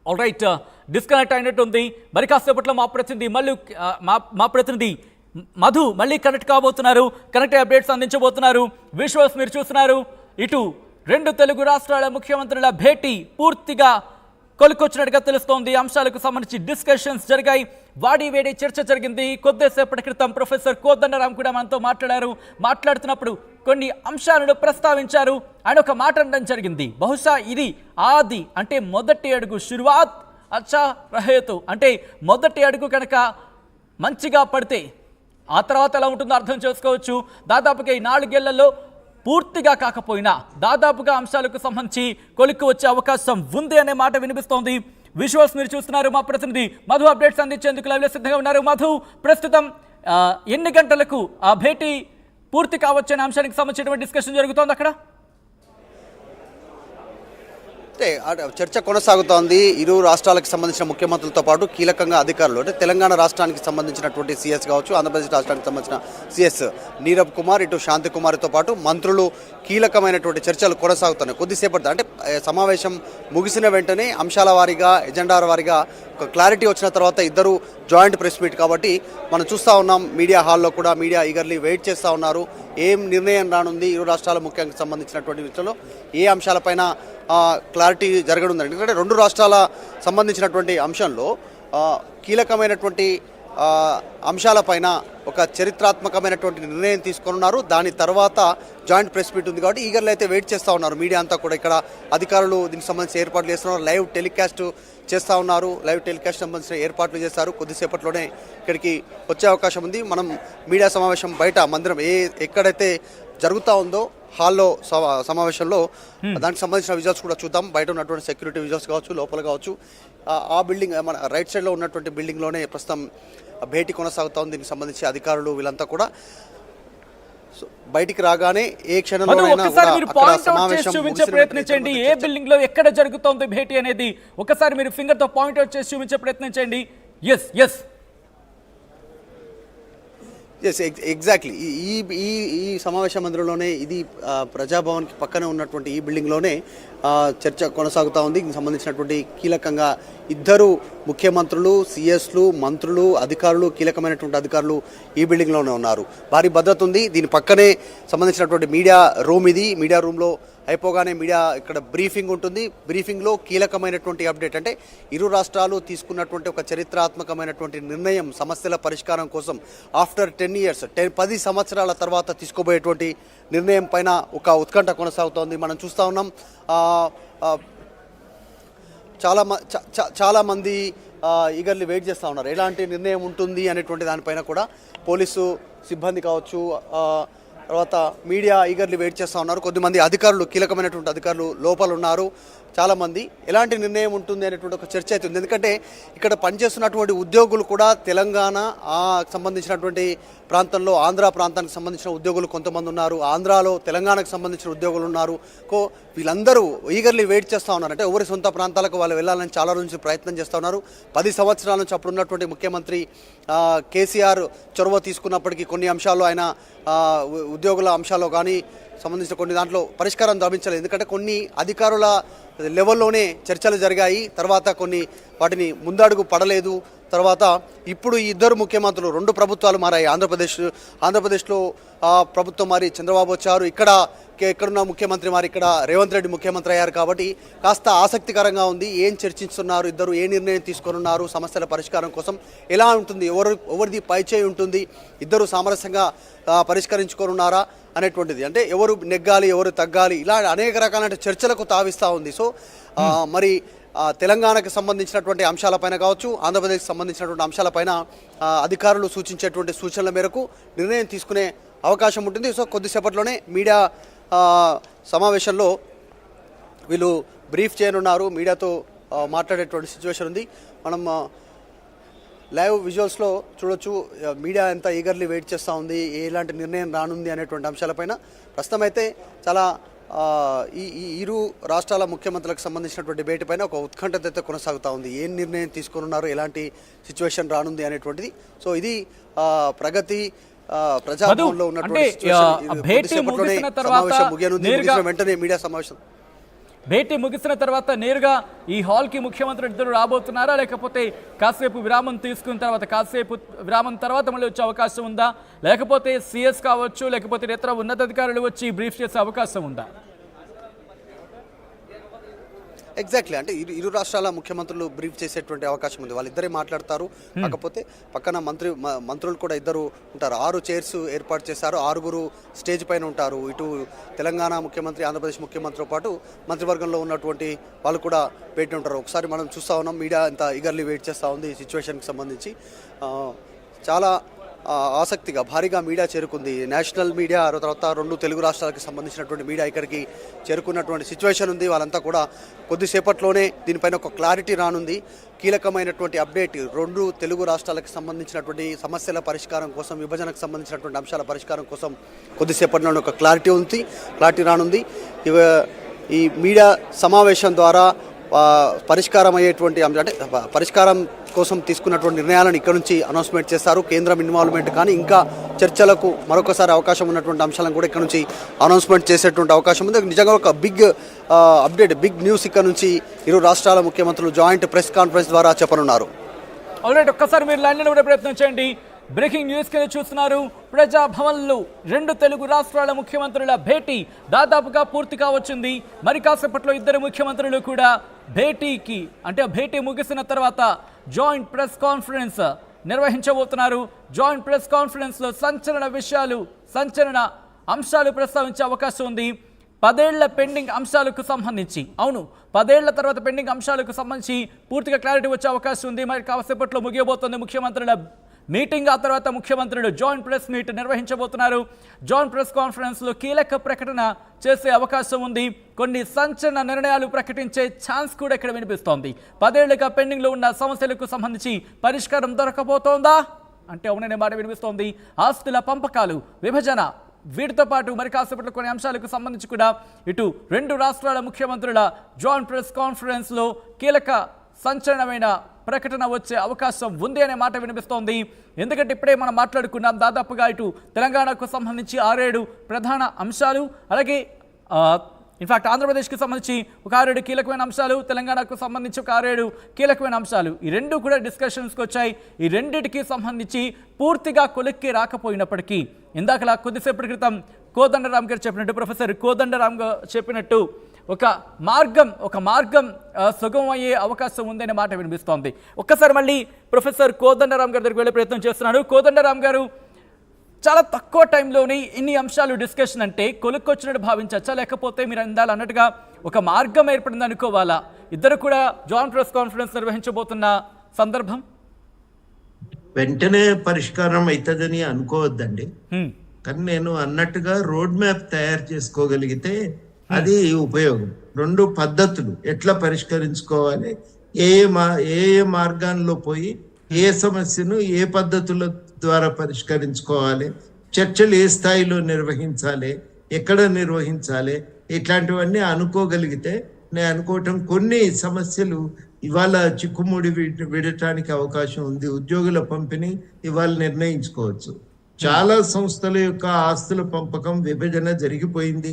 All right, disconnect అయినట్టుంది. మరి కాసేపట్లో మా ప్రతినిధి మా ప్రతినిధి మధు మళ్ళీ కనెక్ట్ కాబోతున్నారు. Connect updates అందించబోతున్నారు. విజువల్స్ మీరు చూస్తున్నారు. ఇటు రెండు తెలుగు రాష్ట్రాల ముఖ్యమంత్రుల భేటీ పూర్తిగా కొలుకొచ్చినట్టుగా తెలుస్తోంది. అంశాలకు సంబంధించి డిస్కషన్స్ జరిగాయి. వాడి వేడి చర్చ జరిగింది. కొద్దిసేపటి క్రితం ప్రొఫెసర్ కోదండరాం కూడా మనతో మాట్లాడుతున్నప్పుడు కొన్ని అంశాలను ప్రస్తావించారు. ఆయన ఒక మాట అనడం జరిగింది. బహుశా ఇది ఆది అంటే మొదటి అడుగు, శురువాత్ అచ్చా రహేతు అంటే మొదటి అడుగు కనుక మంచిగా పడితే ఆ తర్వాత ఎలా ఉంటుందో అర్థం చేసుకోవచ్చు. దాదాపుగా ఈ 4 ఏళ్లలో పూర్తిగా కాకపోయినా దాదాపుగా అంశాలకు సంబంధించి కొలిక్కి వచ్చే అవకాశం ఉంది అనే మాట వినిపిస్తోంది. విజువల్స్ మీరు చూస్తున్నారు. మా ప్రతినిధి మధు అప్డేట్స్ అందించేందుకు లైవ్లో సిద్ధంగా ఉన్నారు. మధు, ప్రస్తుతం ఎన్ని గంటలకు ఆ భేటీ పూర్తి కావచ్చనే అంశానికి సంబంధించినటువంటి డిస్కషన్ జరుగుతోంది అక్కడ? చర్చ కొనసాగుతోంది. ఇరు రాష్ట్రాలకు సంబంధించిన ముఖ్యమంత్రులతో పాటు కీలకంగా అధికారులు అంటే తెలంగాణ రాష్ట్రానికి సంబంధించినటువంటి సిఎస్ కావచ్చు, ఆంధ్రప్రదేశ్ రాష్ట్రానికి సంబంధించిన సిఎస్ నీరబ్ కుమార్, ఇటు శాంతి కుమార్తో పాటు మంత్రులు కీలకమైనటువంటి చర్చలు కొనసాగుతున్నాయి. కొద్దిసేపటి అంటే సమావేశం ముగిసిన వెంటనే అంశాల వారీగా, ఎజెండాల వారీగా ఒక క్లారిటీ వచ్చిన తర్వాత ఇద్దరు జాయింట్ ప్రెస్ మీట్ కాబట్టి మనం చూస్తూ ఉన్నాం. మీడియా హాల్లో కూడా మీడియా ఈగర్లీ వెయిట్ చేస్తూ ఉన్నారు. ఏం నిర్ణయం రానుంది, ఇరు రాష్ట్రాల ముఖ్యంగా సంబంధించినటువంటి విషయంలో ఏ అంశాలపైన క్లారిటీ జరగనుంది. ఎందుకంటే రెండు రాష్ట్రాల సంబంధించినటువంటి అంశంలో కీలకమైనటువంటి అంశాలపైన ఒక చరిత్రాత్మకమైనటువంటి నిర్ణయం తీసుకున్నారు. దాని తర్వాత జాయింట్ ప్రెస్ మీట్ ఉంది కాబట్టి ఈగర్లు అయితే వెయిట్ చేస్తూ ఉన్నారు. మీడియా అంతా కూడా ఇక్కడ అధికారులు దీనికి సంబంధించి ఏర్పాట్లు చేస్తున్నారు. లైవ్ టెలికాస్ట్ చేస్తూ ఉన్నారు. లైవ్ టెలికాస్ట్ సంబంధించిన ఏర్పాట్లు చేస్తారు. కొద్దిసేపట్లోనే ఇక్కడికి వచ్చే అవకాశం ఉంది. మనం మీడియా సమావేశం బయట మందిరం ఎక్కడైతే జరుగుతూ ఉందో హాల్లో సమావేశంలో దానికి సంబంధించిన విజువల్స్ కూడా చూద్దాం. బయట ఉన్నటువంటి సెక్యూరిటీ విజువల్స్ కావచ్చు, లోపల కావచ్చు. ఆ బిల్డింగ్ మన రైట్ సైడ్లో ఉన్నటువంటి బిల్డింగ్లోనే ప్రస్తుతం భేటీ కొనసాగుతూ ఉంది. దీనికి సంబంధించి అధికారులు వీళ్ళంతా కూడా బయటికి రాగానే ఏ క్షణంలో ప్రయత్నించండి. ఏ బిల్డింగ్ లో ఎక్కడ జరుగుతోంది భేటీ అనేది ఒకసారి మీరు ఫింగర్ తో పాయింట్ అవుట్ చేసి చూపించే ప్రయత్నించండి. ఎగ్జాక్ట్లీ ఈ సమావేశ మందిరంలోనే, ఇది ప్రజాభవన్కి పక్కనే ఉన్నటువంటి ఈ బిల్డింగ్లోనే చర్చ కొనసాగుతూ ఉంది. దీనికి సంబంధించినటువంటి కీలకంగా ఇద్దరు ముఖ్యమంత్రులు, సిఎస్లు, మంత్రులు, అధికారులు, కీలకమైనటువంటి అధికారులు ఈ బిల్డింగ్లోనే ఉన్నారు. భారీ భద్రత ఉంది. దీని పక్కనే సంబంధించినటువంటి మీడియా రూమ్ ఇది. మీడియా రూమ్లో అయిపోగానే మీడియా ఇక్కడ బ్రీఫింగ్ ఉంటుంది. బ్రీఫింగ్లో కీలకమైనటువంటి అప్డేట్ అంటే ఇరు రాష్ట్రాలు తీసుకున్నటువంటి ఒక చరిత్రాత్మకమైనటువంటి నిర్ణయం, సమస్యల పరిష్కారం కోసం ఆఫ్టర్ 10 years 10 సంవత్సరాల తర్వాత తీసుకోబోయేటువంటి నిర్ణయం పైన ఒక ఉత్కంఠ కొనసాగుతోంది. మనం చూస్తూ ఉన్నాం. చాలామంది ఈగర్లీ వెయిట్ చేస్తూ ఉన్నారు. ఎలాంటి నిర్ణయం ఉంటుంది అనేటువంటి దానిపైన కూడా పోలీసు సిబ్బంది కావచ్చు, తర్వాత మీడియా ఈగర్లీ వెయిట్ చేస్తూ ఉన్నారు. కొద్దిమంది అధికారులు, కీలకమైనటువంటి అధికారులు లోపల ఉన్నారు. చాలామంది ఎలాంటి నిర్ణయం ఉంటుంది అనేటువంటి ఒక చర్చ అవుతుంది. ఎందుకంటే ఇక్కడ పనిచేస్తున్నటువంటి ఉద్యోగులు కూడా తెలంగాణ సంబంధించినటువంటి ప్రాంతంలో, ఆంధ్ర ప్రాంతానికి సంబంధించిన ఉద్యోగులు కొంతమంది ఉన్నారు. ఆంధ్రాలో తెలంగాణకు సంబంధించిన ఉద్యోగులు ఉన్నారు. వీళ్ళందరూ ఈగర్లీ వెయిట్ చేస్తూ ఉన్నారు. అంటే ఎవరి సొంత ప్రాంతాలకు వాళ్ళు వెళ్ళాలని చాలా రోజు నుంచి ప్రయత్నం చేస్తూ ఉన్నారు. 10 సంవత్సరాల నుంచి అప్పుడు ఉన్నటువంటి ముఖ్యమంత్రి కేసీఆర్ చొరవ తీసుకున్నప్పటికీ కొన్ని అంశాలు ఆయన ఉద్యోగుల అంశాల్లో కానీ సంబంధించిన కొన్ని దాంట్లో పరిష్కారం లభించలేదు. ఎందుకంటే కొన్ని అధికారుల లెవెల్లోనే చర్చలు జరిగాయి. తర్వాత కొన్ని వాటిని ముందడుగు పడలేదు. తర్వాత ఇప్పుడు ఈ ఇద్దరు ముఖ్యమంత్రులు, రెండు ప్రభుత్వాలు మారాయి. ఆంధ్రప్రదేశ్లో ప్రభుత్వం మారి చంద్రబాబు వచ్చారు. ఎక్కడున్న ముఖ్యమంత్రి మారి ఇక్కడ రేవంత్ రెడ్డి ముఖ్యమంత్రి అయ్యారు. కాబట్టి కాస్త ఆసక్తికరంగా ఉంది. ఏం చర్చిస్తున్నారు ఇద్దరు, ఏ నిర్ణయం తీసుకున్నారు, సమస్యల పరిష్కారం కోసం ఎలా ఉంటుంది, ఎవరిది పైచేయి ఉంటుంది, ఇద్దరు సామరస్యంగా పరిష్కరించుకోనున్నారా అనేటువంటిది. అంటే ఎవరు నెగ్గాలి, ఎవరు తగ్గాలి, ఇలా అనేక రకాలైన చర్చలకు తావిస్తూ ఉంది. సో మరి తెలంగాణకు సంబంధించినటువంటి అంశాలపైన కావచ్చు, ఆంధ్రప్రదేశ్కి సంబంధించినటువంటి అంశాలపైన అధికారులు సూచించేటువంటి సూచనల మేరకు నిర్ణయం తీసుకునే అవకాశం ఉంటుంది. సో కొద్దిసేపట్లోనే మీడియా సమావేశంలో వీళ్ళు బ్రీఫ్ చేయనున్నారు. మీడియాతో మాట్లాడేటువంటి సిచ్యువేషన్ ఉంది. మనం లైవ్ విజువల్స్లో చూడొచ్చు. మీడియా ఎంత ఈగర్లీ వెయిట్ చేస్తూ ఉంది, ఎలాంటి నిర్ణయం రానుంది అనేటువంటి అంశాలపైన. ప్రస్తుతం అయితే చాలా ఈ ఇరు రాష్ట్రాల ముఖ్యమంత్రులకు సంబంధించినటువంటి భేటీ పైన ఒక ఉత్కంఠత అయితే కొనసాగుతూ ఉంది. ఏం నిర్ణయం తీసుకున్నారు, ఎలాంటి సిచ్యువేషన్ రానుంది అనేటువంటిది. సో ఇది ప్రగతి ప్రజాభవన్లో ఉన్నటువంటి వెంటనే మీడియా సమావేశం భేటీ ముగిసిన తర్వాత నేరుగా ఈ హాల్కి ముఖ్యమంత్రి ఇద్దరు రాబోతున్నారా, లేకపోతే కాసేపు విరామం తీసుకున్న తర్వాత కాసేపు విరామం తర్వాత మళ్ళీ వచ్చే అవకాశం ఉందా, లేకపోతే సిఎస్ కావచ్చు లేకపోతే ఇతర ఉన్నతాధికారులు వచ్చి బ్రీఫ్ చేసే అవకాశం ఉందా? ఎగ్జాక్ట్లీ, అంటే ఇరు రాష్ట్రాల ముఖ్యమంత్రులు బ్రీఫ్ చేసేటువంటి అవకాశం ఉంది. వాళ్ళిద్దరే మాట్లాడతారు. కాకపోతే పక్కన మంత్రులు కూడా ఇద్దరు ఉంటారు. 6 చైర్స్ ఏర్పాటు చేశారు. 6 స్టేజ్ పైన ఉంటారు. ఇటు తెలంగాణ ముఖ్యమంత్రి, ఆంధ్రప్రదేశ్ ముఖ్యమంత్రితో పాటు మంత్రివర్గంలో ఉన్నటువంటి వాళ్ళు కూడా పెట్టి ఉంటారు. ఒకసారి మనం చూస్తూ ఉన్నాం, మీడియా అంతా ఈగర్లీ వెయిట్ చేస్తూ ఉంది ఈ సిచ్యువేషన్కి సంబంధించి. చాలా ఆసక్తిగా భారీగా మీడియా చేరుకుంది. నేషనల్ మీడియా, తర్వాత 2 తెలుగు రాష్ట్రాలకు సంబంధించినటువంటి మీడియా ఇక్కడికి చేరుకున్నటువంటి సిచ్యువేషన్ ఉంది. వాళ్ళంతా కూడా కొద్దిసేపట్లోనే దీనిపైన ఒక క్లారిటీ రానుంది. కీలకమైనటువంటి అప్డేట్ 2 తెలుగు రాష్ట్రాలకు సంబంధించినటువంటి సమస్యల పరిష్కారం కోసం, విభజనకు సంబంధించినటువంటి అంశాల పరిష్కారం కోసం కొద్దిసేపట్లోనే ఒక క్లారిటీ రానుంది. ఈ మీడియా సమావేశం ద్వారా పరిష్కారం అయ్యేటువంటి అంశం, అంటే పరిష్కారం కోసం తీసుకున్నటువంటి నిర్ణయాలను ఇక్కడ నుంచి అనౌన్స్మెంట్ చేస్తారు. కేంద్రం ఇన్వాల్వ్మెంట్ కానీ ఇంకా చర్చలకు మరొకసారి అవకాశం ఉన్నటువంటి అంశాలను కూడా ఇక్కడ నుంచి అనౌన్స్మెంట్ చేసేటువంటి అవకాశం ఉంది. నిజంగా ఒక బిగ్ అప్డేట్, బిగ్ న్యూస్ ఇక్కడ నుంచి ఇరు రాష్ట్రాల ముఖ్యమంత్రులు జాయింట్ ప్రెస్ కాన్ఫరెన్స్ ద్వారా చెప్పనున్నారు. ఆల్రెడీ ఒక్కసారి మీరు లైన్లో కూడా ప్రయత్నం చేయండి. బ్రేకింగ్ న్యూస్ కింద చూస్తున్నారు. ప్రజాభవన్లో 2 తెలుగు రాష్ట్రాల ముఖ్యమంత్రుల భేటీ దాదాపుగా పూర్తి కావచ్చింది. మరి కాసేపట్లో ఇద్దరు ముఖ్యమంత్రులు కూడా భేటీకి, అంటే భేటీ ముగిసిన తర్వాత జాయింట్ ప్రెస్ కాన్ఫరెన్స్ నిర్వహించబోతున్నారు. జాయింట్ ప్రెస్ కాన్ఫరెన్స్లో సంచలన అంశాలు ప్రస్తావించే అవకాశం ఉంది. 10 ఏళ్ల పెండింగ్ అంశాలకు సంబంధించి, 10 ఏళ్ల తర్వాత పెండింగ్ అంశాలకు సంబంధించి పూర్తిగా క్లారిటీ వచ్చే అవకాశం ఉంది. మరి కాసేపట్లో ముగియబోతుంది ముఖ్యమంత్రుల మీటింగ్. ఆ తర్వాత ముఖ్యమంత్రులు జాయింట్ ప్రెస్ మీట్ నిర్వహించబోతున్నారు. జాయింట్ ప్రెస్ కాన్ఫరెన్స్లో కీలక ప్రకటన చేసే అవకాశం ఉంది. కొన్ని సంచలన నిర్ణయాలు ప్రకటించే ఛాన్స్ కూడా ఇక్కడ వినిపిస్తోంది. 10 ఏళ్లుగా పెండింగ్లో ఉన్న సమస్యలకు సంబంధించి పరిష్కారం దొరకబోతోందా అంటే అవుననే మాట వినిపిస్తోంది. ఆస్తుల పంపకాలు, విభజన, వీటితో పాటు మరి కాసేపట్లో కొన్ని అంశాలకు సంబంధించి కూడా ఇటు 2 రాష్ట్రాల ముఖ్యమంత్రుల జాయింట్ ప్రెస్ కాన్ఫరెన్స్లో కీలక సంచలనమైన ప్రకటన వచ్చే అవకాశం ఉంది అనే మాట వినిపిస్తోంది. ఎందుకంటే ఇప్పుడే మనం మాట్లాడుకున్నాం, దాదాపుగా ఇటు తెలంగాణకు సంబంధించి 6-7 ప్రధాన అంశాలు, అలాగే ఇన్ఫాక్ట్ ఆంధ్రప్రదేశ్కి సంబంధించి ఒక 6-7 కీలకమైన అంశాలు, తెలంగాణకు సంబంధించి ఒక 6-7 కీలకమైన అంశాలు, ఈ 2 కూడా డిస్కషన్స్కి వచ్చాయి. ఈ రెండింటికి సంబంధించి పూర్తిగా కొలిక్కి రాకపోయినప్పటికీ ఇందాకలా కొద్దిసేపటి క్రితం కోదండరామ్ గారు చెప్పినట్టు, ప్రొఫెసర్ కోదండరామ్ గారు చెప్పినట్టు ఒక మార్గం సుగమం అయ్యే అవకాశం ఉందనే మాట వినిపిస్తోంది. ఒక్కసారి మళ్ళీ ప్రొఫెసర్ కోదండరామ్ గారి దగ్గరికి వెళ్ళే ప్రయత్నం చేస్తున్నాను. కోదండరామ్ గారు, చాలా తక్కువ టైంలోని ఇన్ని అంశాలు డిస్కషన్ అంటే కొలుక్కొచ్చినట్టు భావించచ్చా, లేకపోతే మీరు అన్నట్టుగా ఒక మార్గం ఏర్పడింది అనుకోవాలా? ఇద్దరు కూడా జాయింట్ ప్రెస్ కాన్ఫరెన్స్ నిర్వహించబోతున్న సందర్భం వెంటనే పరిష్కారం అవుతుందని అనుకోవద్దండి. కానీ నేను అన్నట్టుగా రోడ్ మ్యాప్ తయారు చేసుకోగలిగితే అది ఉపయోగం. 2 పద్ధతులు ఎట్లా పరిష్కరించుకోవాలి, ఏ మార్గాల్లో పోయి ఏ సమస్యను ఏ పద్ధతుల ద్వారా పరిష్కరించుకోవాలి, చర్చలు ఏ స్థాయిలో నిర్వహించాలి, ఎక్కడ నిర్వహించాలి, ఇట్లాంటివన్నీ అనుకోగలిగితే నేను అనుకోవటం కొన్ని సమస్యలు ఇవాళ చిక్కుముడి విడటానికి అవకాశం ఉంది. ఉద్యోగుల పంపిణీ ఇవాళ నిర్ణయించుకోవచ్చు. చాలా సంస్థల యొక్క ఆస్తుల పంపకం, విభజన జరిగిపోయింది.